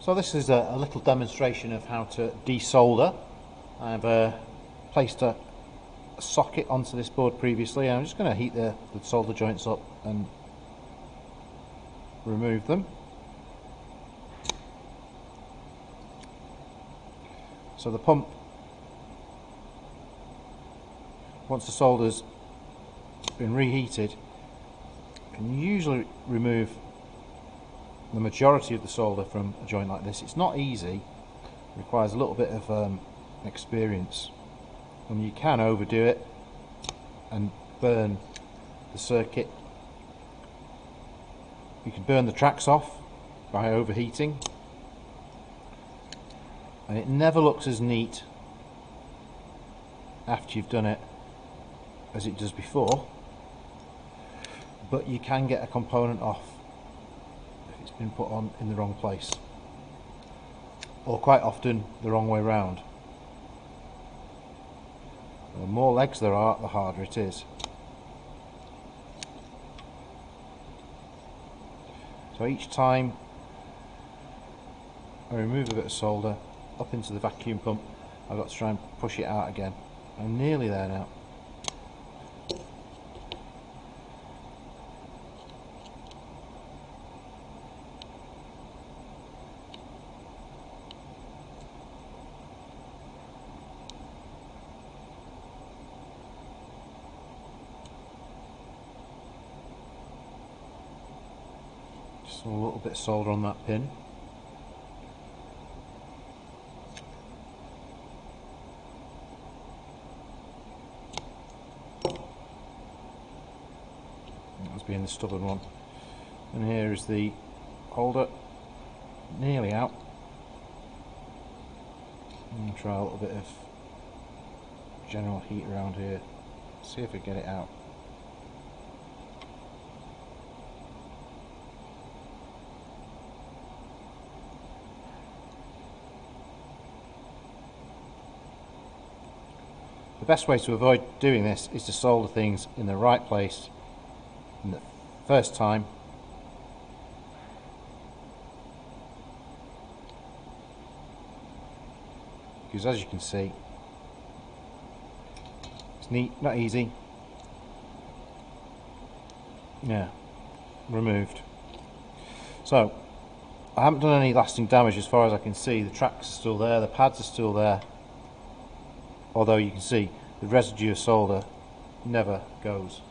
So this is a little demonstration of how to desolder. I've placed a socket onto this board previously, and I'm just going to heat the solder joints up and remove them. So the pump, once the solder's been reheated, can usually remove the majority of the solder from a joint like this. It's not easy, it requires a little bit of experience, and you can overdo it and burn the circuit. You can burn the tracks off by overheating, and it never looks as neat after you've done it as it does before, but you can get a component off if it's been put on in the wrong place, or quite often the wrong way round. The more legs there are, the harder it is. So each time I remove a bit of solder up into the vacuum pump, I've got to try and push it out again. I'm nearly there now. Just a little bit of solder on that pin. That's being the stubborn one. And here is the holder, nearly out. I'm going to try a little bit of general heat around here, see if I get it out. The best way to avoid doing this is to solder things in the right place in the first time, because as you can see, it's neat, not easy. Yeah, removed. So I haven't done any lasting damage as far as I can see. The tracks are still there, the pads are still there, although you can see the residue of solder never goes.